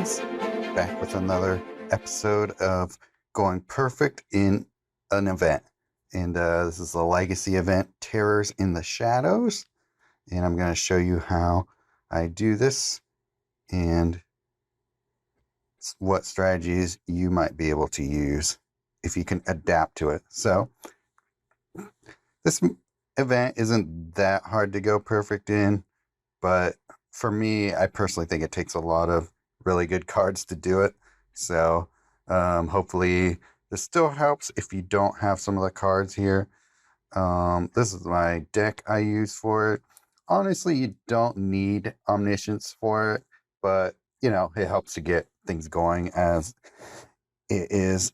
guys, back with another episode of Going Perfect in an Event. And this is the Legacy event, Terrors in the Shadows. And I'm going to show you how I do this and what strategies you might be able to use if you can adapt to it. So, this event isn't that hard to go perfect in, but for me, I personally think it takes a lot of really good cards to do it. So hopefully this still helps if you don't have some of the cards here. This is my deck I use for it. Honestly, you don't need Omniscience for it, but you know, it helps to get things going as it is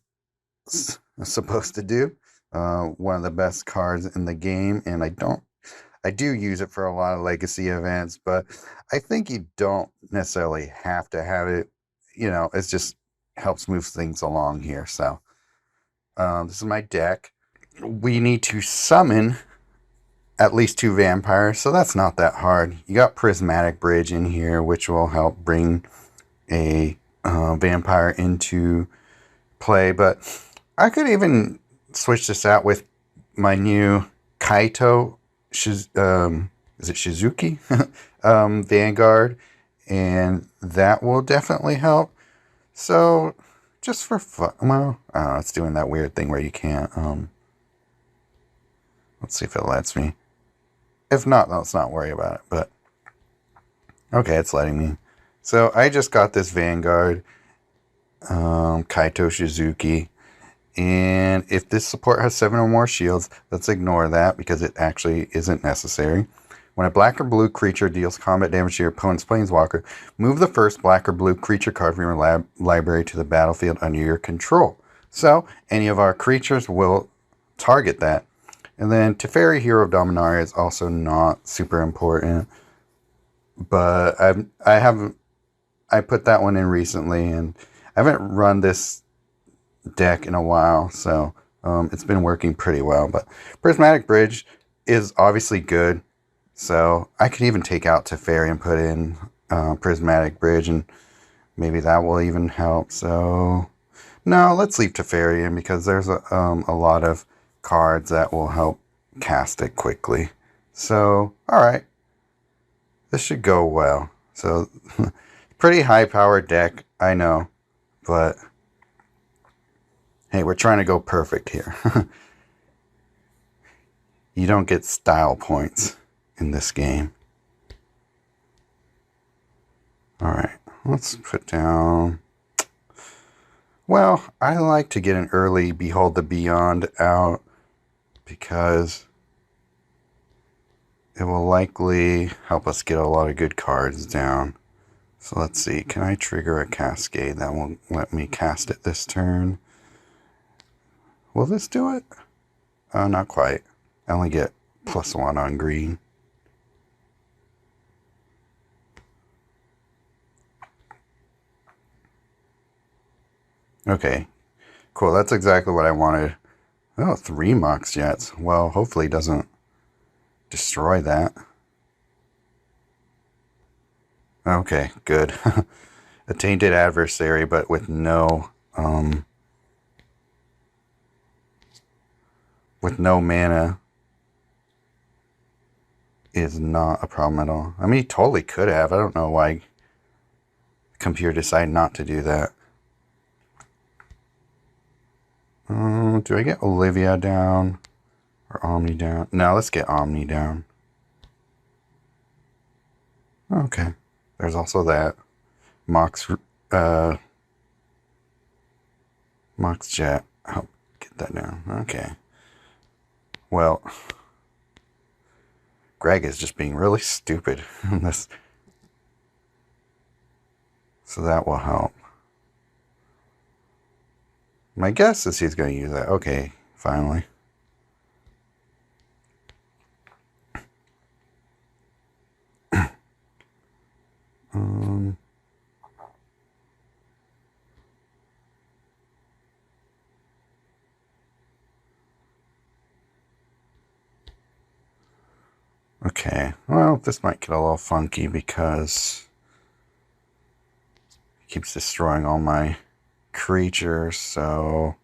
supposed to do. One of the best cards in the game, and I do use it for a lot of legacy events, but I think you don't necessarily have to have it. You know, it just helps move things along here. So, this is my deck. We need to summon at least 2 vampires, so that's not that hard. You got Prismatic Bridge in here, which will help bring a vampire into play, but I could even switch this out with my new Kaito. Is it Shizuki? Vanguard, and that will definitely help. So, just for fun, well, I don't know, it's doing that weird thing where you can't, let's see if it lets me. If not, let's not worry about it, but, okay, it's letting me. So, I just got this Vanguard, Kaito Shizuki, and if this support has 7 or more shields, let's ignore that because it actually isn't necessary. When a black or blue creature deals combat damage to your opponent's planeswalker, move the first black or blue creature card from your library to the battlefield under your control. So, any of our creatures will target that. And then Teferi, Hero of Dominaria is also not super important. But I put that one in recently, and I haven't run this deck in a while, so it's been working pretty well. But Prismatic Bridge is obviously good, so I could even take out Teferi and put in Prismatic Bridge, and maybe that will even help. So no, let's leave Teferi in because there's a lot of cards that will help cast it quickly. So alright, this should go well. So pretty high powered deck, I know, but hey, we're trying to go perfect here. You don't get style points in this game. Alright, let's put down... Well, I like to get an early Behold the Beyond out because it will likely help us get a lot of good cards down. So let's see, can I trigger a Cascade? That won't let me cast it this turn. Will this do it? Not quite. I only get +1 on green. Okay, cool. That's exactly what I wanted. Oh, 3 Mox Jets. Well, hopefully it doesn't destroy that. Okay, good. A Tainted Adversary, but with no mana is not a problem at all. I mean, he totally could have. I don't know why the computer decided not to do that. Do I get Olivia down or Omni down? No, let's get Omni down. Okay. There's also that. Mox Jet. I'll get that down. Okay. Well, Greg is just being really stupid in this. So that will help. My guess is he's going to use that. Okay, finally. Okay, well, this might get a little funky because Keeps destroying all my creatures, so...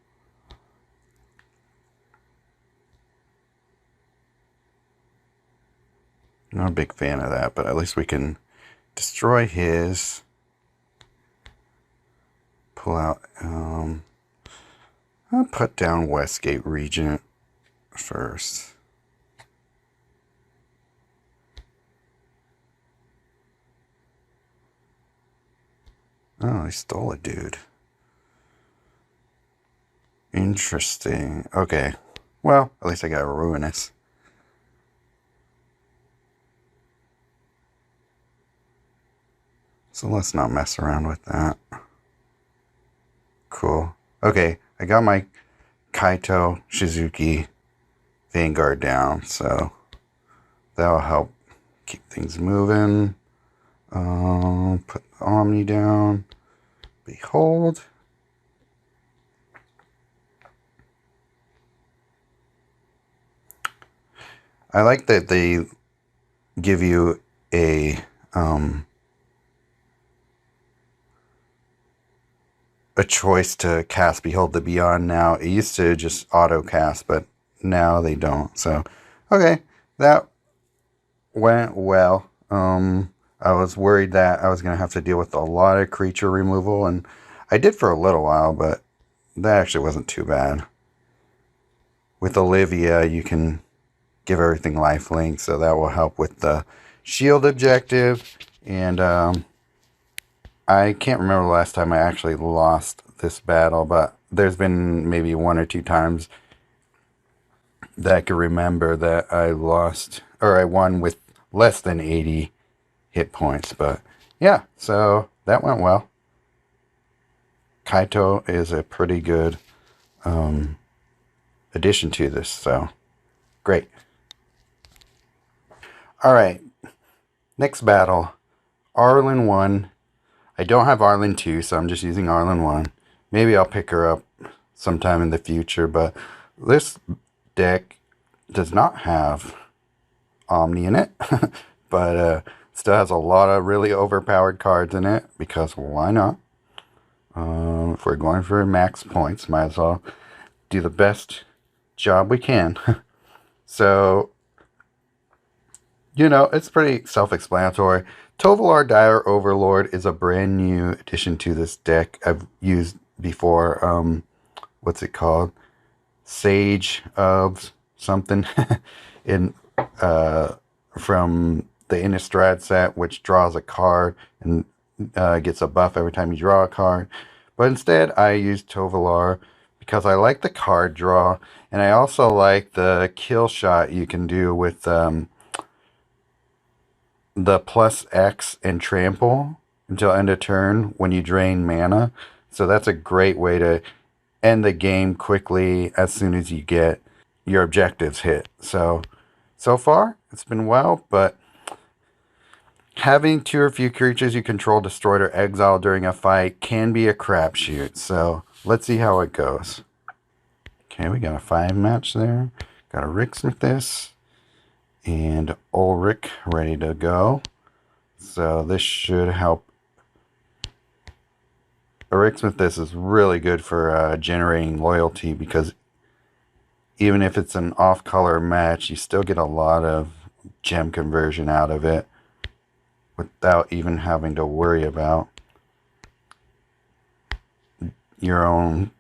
Not a big fan of that, but at least we can destroy his. Pull out, I'll put down Westgate Regent first. Oh, he stole a dude. Interesting. Okay. Well, at least I got a Ruinous. So let's not mess around with that. Cool. Okay, I got my Kaito Shizuki Vanguard down, so that'll help keep things moving. Put Omni down. Behold. I like that they give you a choice to cast Behold the Beyond now. It used to just auto cast, but now they don't. So, okay, that went well. I was worried that I was going to have to deal with a lot of creature removal, and I did for a little while, but that actually wasn't too bad. With Olivia, you can give everything lifelink, so that will help with the shield objective. And I can't remember the last time I actually lost this battle, but there's been maybe 1 or 2 times that I can remember that I lost, or I won with less than 80 hit points. But yeah, so that went well. Kaito is a pretty good addition to this, so great. Alright, next battle. Arlinn 1. I don't have Arlinn 2, so I'm just using Arlinn 1. Maybe I'll pick her up sometime in the future, but this deck does not have Omni in it, but still has a lot of really overpowered cards in it, because why not? If we're going for max points, might as well do the best job we can. So, you know, it's pretty self-explanatory. Tovolar Dire Overlord is a brand new addition to this deck I've used before. What's it called? Sage of something in from the Innistrad set, which draws a card and gets a buff every time you draw a card. But instead, I use Tovolar because I like the card draw, and I also like the kill shot you can do with the plus X and trample until end of turn when you drain mana. So that's a great way to end the game quickly as soon as you get your objectives hit. So far, it's been well, but having 2 or few creatures you control destroyed or exiled during a fight can be a crapshoot. So let's see how it goes. Okay, we got a 5 match there. Got a Ricksmithus and Ulrich ready to go. So this should help. A Ricksmithus is really good for generating loyalty, because even if it's an off-color match, you still get a lot of gem conversion out of it without even having to worry about your own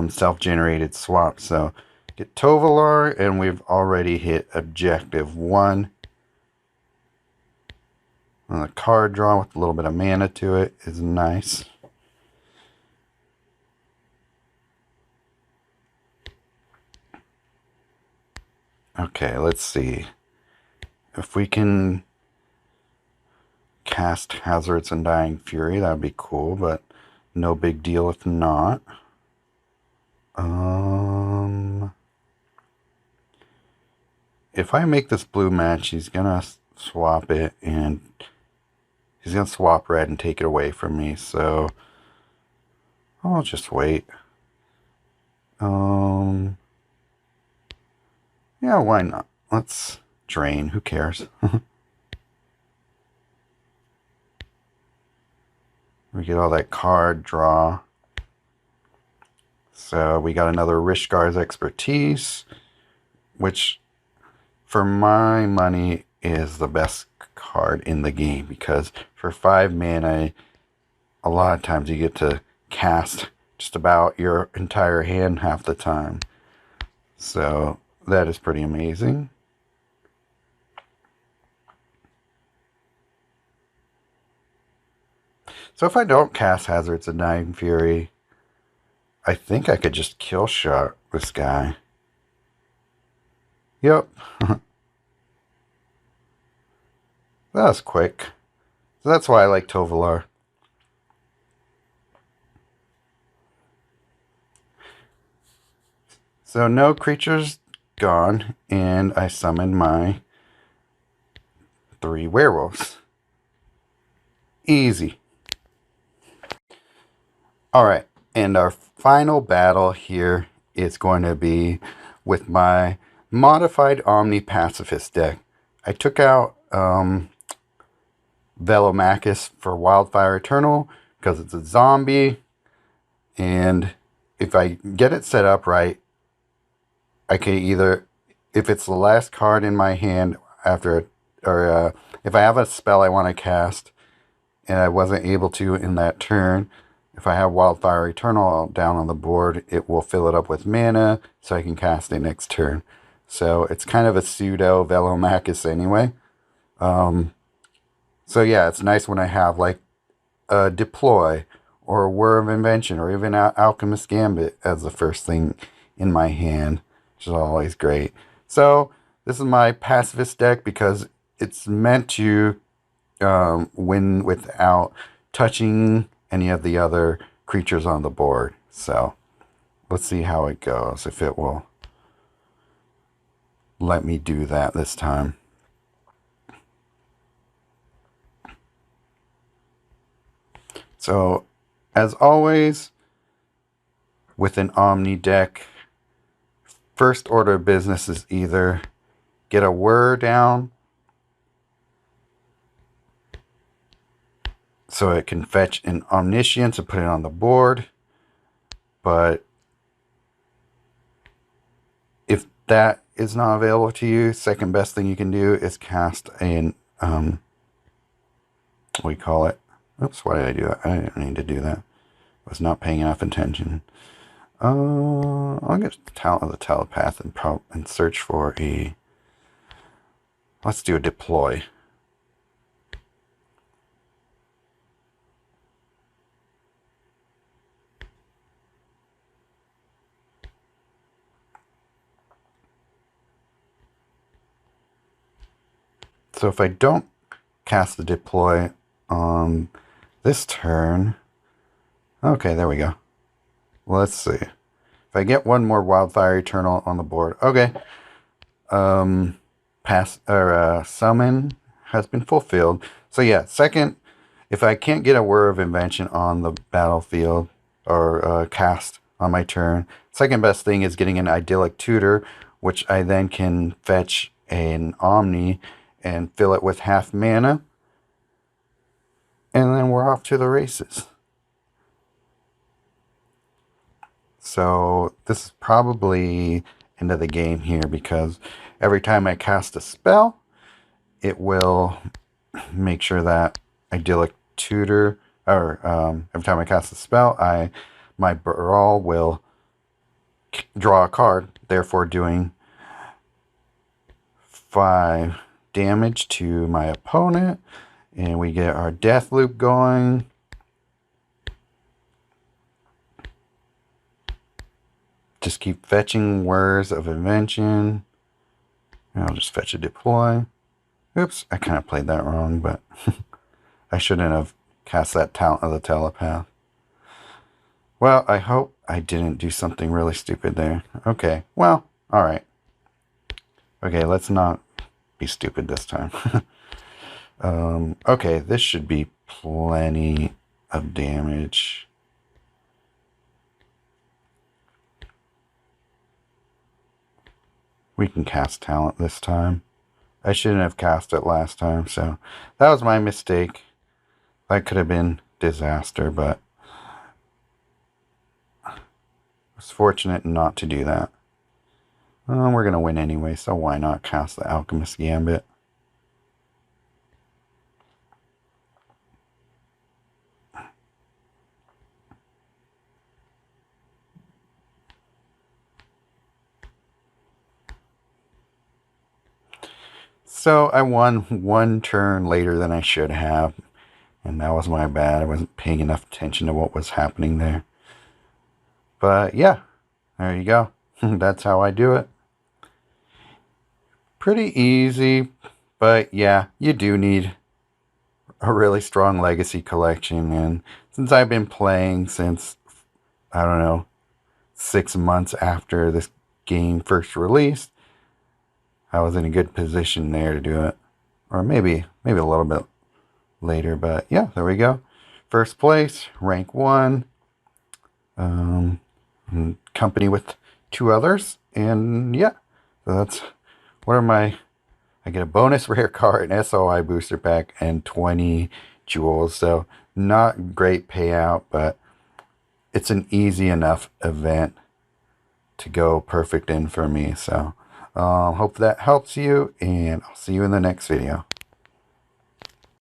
self-generated swap. So get Tovolar, and we've already hit objective 1. And the card draw with a little bit of mana to it is nice. Okay, let's see. If we can cast Hazardous Undying Fury, that would be cool, but no big deal if not. If I make this blue match, he's gonna swap it, and he's gonna swap red and take it away from me, so I'll just wait. Yeah, why not? Let's drain. Who cares? We get all that card draw. So we got another Rishgar's Expertise, which for my money is the best card in the game, because for 5 mana, a lot of times you get to cast just about your entire hand half the time. So that is pretty amazing. So if I don't cast Hazards of Nine Fury, I think I could just kill shot this guy. Yep. That was quick. So that's why I like Tovolar. So no creatures gone, and I summoned my 3 werewolves. Easy. Alright, and our final battle here is going to be with my modified Omni Pacifist deck. I took out Velomachus for Wildfire Eternal because it's a zombie, and if I get it set up right, I can either, if it's the last card in my hand after, or if I have a spell I want to cast and I wasn't able to in that turn, if I have Wildfire Eternal down on the board, it will fill it up with mana so I can cast it next turn. So it's kind of a pseudo Velomachus anyway. So yeah, it's nice when I have like a Deploy or a Whir of Invention or even Alchemist Gambit as the first thing in my hand, which is always great. So this is my pacifist deck because it's meant to win without touching any of the other creatures on the board. So let's see how it goes, if it will let me do that this time. So as always with an Omni deck, first order of business is either get a Whir down so it can fetch an Omniscience and put it on the board. But if that is not available to you, second best thing you can do is cast an, we call it, oops, why did I do that? I didn't need to do that. I was not paying enough attention. I'll get the Talent of the Telepath and search for a, let's do a Deploy. So if I don't cast the Deploy on this turn, okay, there we go. Well, let's see. If I get one more Wildfire Eternal on the board, okay. Summon has been fulfilled. So yeah, second, if I can't get a Whir of Invention on the battlefield or cast on my turn, second best thing is getting an Idyllic Tutor, which I then can fetch an Omni and fill it with half mana, and then we're off to the races. So this is probably end of the game here, because every time I cast a spell, it will make sure that Idyllic Tutor, or every time I cast a spell, my Brawl will draw a card, therefore doing 5 damage to my opponent, and we get our death loop going. Just keep fetching Whirs of Invention. And I'll just fetch a Deploy. Oops, I kind of played that wrong, but I shouldn't have cast that Talent of the Telepath. Well, I hope I didn't do something really stupid there. Okay, well, alright. Okay, let's not be stupid this time. Okay, this should be plenty of damage. We can cast Talent this time. I shouldn't have cast it last time, so that was my mistake. That could have been disaster, but I was fortunate not to do that. We're going to win anyway, so why not cast the Alchemist Gambit? So I won one turn later than I should have, and that was my bad. I wasn't paying enough attention to what was happening there. But yeah, there you go. That's how I do it. Pretty easy, but yeah, you do need a really strong legacy collection. And since I've been playing since, I don't know, 6 months after this game first released, I was in a good position there to do it. Or maybe a little bit later, but yeah, there we go. First place, rank 1, company with 2 others, and yeah, so that's, what are my, I get a bonus rare card, an SOI booster pack, and 20 jewels, so not great payout, but it's an easy enough event to go perfect in for me, so hope that helps you, and I'll see you in the next video.